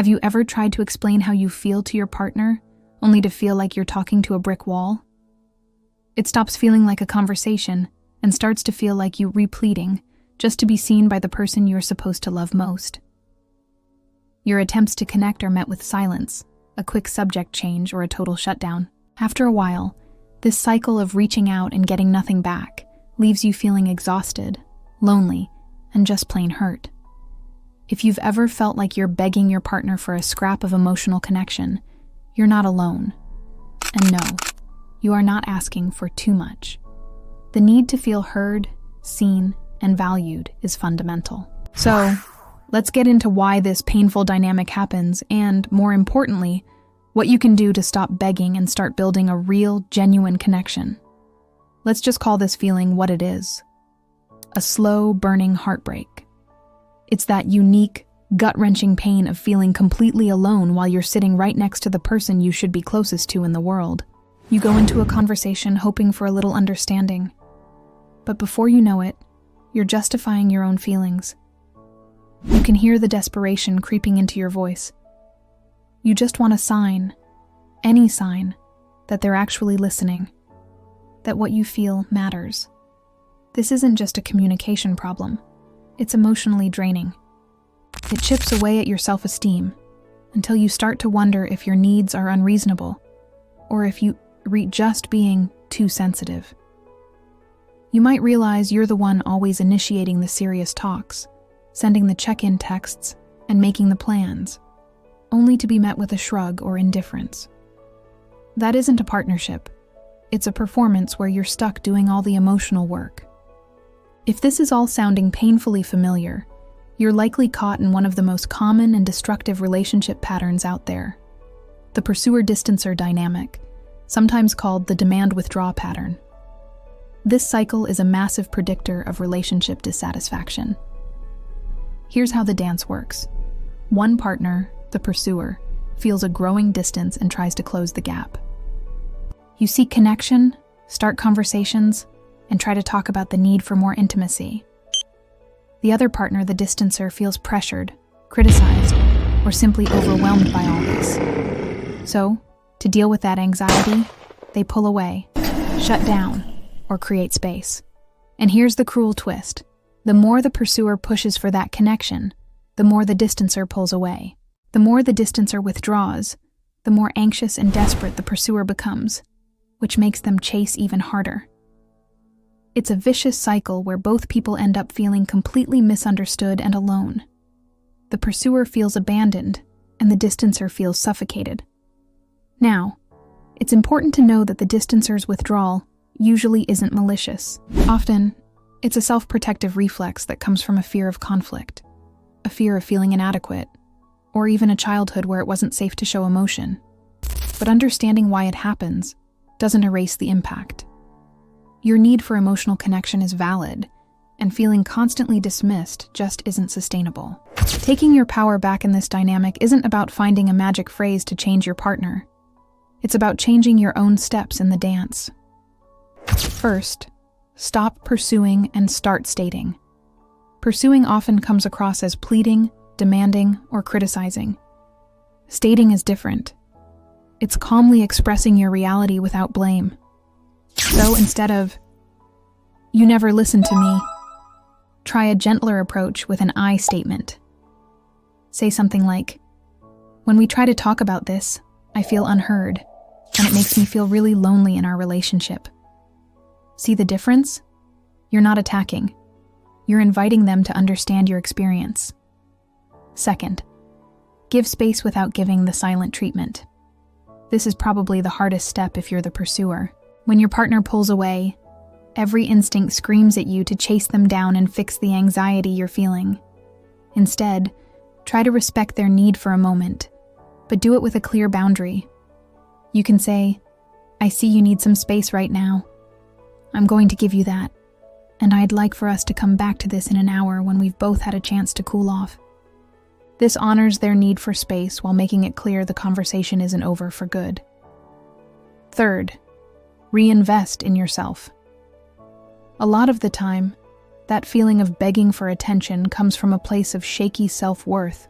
Have you ever tried to explain how you feel to your partner, only to feel like you're talking to a brick wall? It stops feeling like a conversation and starts to feel like you repleating just to be seen by the person you're supposed to love most. Your attempts to connect are met with silence, a quick subject change, or a total shutdown. After a while, this cycle of reaching out and getting nothing back leaves you feeling exhausted, lonely, and just plain hurt. If you've ever felt like you're begging your partner for a scrap of emotional connection, you're not alone. And no, you are not asking for too much. The need to feel heard, seen, and valued is fundamental. So, let's get into why this painful dynamic happens and, more importantly, what you can do to stop begging and start building a real, genuine connection. Let's just call this feeling what it is: a slow, burning heartbreak. It's that unique, gut-wrenching pain of feeling completely alone while you're sitting right next to the person you should be closest to in the world. You go into a conversation hoping for a little understanding, but before you know it, you're justifying your own feelings. You can hear the desperation creeping into your voice. You just want a sign, any sign, that they're actually listening, that what you feel matters. This isn't just a communication problem. It's emotionally draining. It chips away at your self-esteem until you start to wonder if your needs are unreasonable or if you are just being too sensitive. You might realize you're the one always initiating the serious talks, sending the check-in texts, and making the plans, only to be met with a shrug or indifference. That isn't a partnership. It's a performance where you're stuck doing all the emotional work. If this is all sounding painfully familiar, you're likely caught in one of the most common and destructive relationship patterns out there: the pursuer-distancer dynamic, sometimes called the demand-withdraw pattern. This cycle is a massive predictor of relationship dissatisfaction. Here's how the dance works. One partner, the pursuer, feels a growing distance and tries to close the gap. You seek connection, start conversations, and try to talk about the need for more intimacy. The other partner, the distancer, feels pressured, criticized, or simply overwhelmed by all this. So, to deal with that anxiety, they pull away, shut down, or create space. And here's the cruel twist. The more the pursuer pushes for that connection, the more the distancer pulls away. The more the distancer withdraws, the more anxious and desperate the pursuer becomes, which makes them chase even harder. It's a vicious cycle where both people end up feeling completely misunderstood and alone. The pursuer feels abandoned, and the distancer feels suffocated. Now, it's important to know that the distancer's withdrawal usually isn't malicious. Often, it's a self-protective reflex that comes from a fear of conflict, a fear of feeling inadequate, or even a childhood where it wasn't safe to show emotion. But understanding why it happens doesn't erase the impact. Your need for emotional connection is valid, and feeling constantly dismissed just isn't sustainable. Taking your power back in this dynamic isn't about finding a magic phrase to change your partner. It's about changing your own steps in the dance. First, stop pursuing and start stating. Pursuing often comes across as pleading, demanding, or criticizing. Stating is different. It's calmly expressing your reality without blame. So instead of, "You never listen to me," try a gentler approach with an I statement. Say something like, "When we try to talk about this, I feel unheard, and it makes me feel really lonely in our relationship." See the difference? You're not attacking. You're inviting them to understand your experience. Second, give space without giving the silent treatment. This is probably the hardest step if you're the pursuer. When your partner pulls away, every instinct screams at you to chase them down and fix the anxiety you're feeling. Instead, try to respect their need for a moment, but do it with a clear boundary. You can say, "I see you need some space right now. I'm going to give you that, and I'd like for us to come back to this in an hour when we've both had a chance to cool off." This honors their need for space while making it clear the conversation isn't over for good. Third, reinvest in yourself. A lot of the time, that feeling of begging for attention comes from a place of shaky self-worth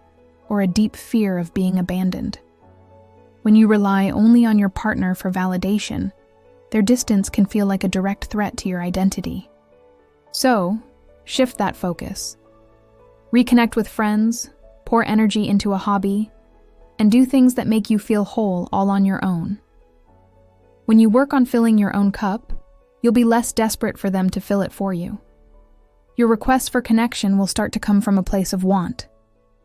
or a deep fear of being abandoned. When you rely only on your partner for validation, their distance can feel like a direct threat to your identity. So, shift that focus. Reconnect with friends, pour energy into a hobby, and do things that make you feel whole all on your own. When you work on filling your own cup, you'll be less desperate for them to fill it for you. Your requests for connection will start to come from a place of want,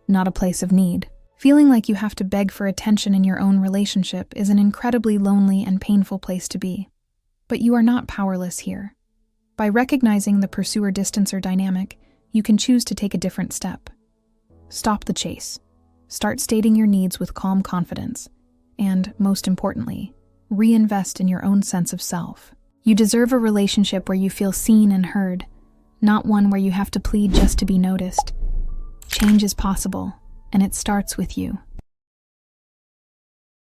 not a place of need. Feeling like you have to beg for attention in your own relationship is an incredibly lonely and painful place to be. But you are not powerless here. By recognizing the pursuer-distancer dynamic, you can choose to take a different step. Stop the chase. Start stating your needs with calm confidence. And, most importantly, reinvest in your own sense of self. You deserve a relationship where you feel seen and heard, not one where you have to plead just to be noticed. Change is possible, and it starts with you.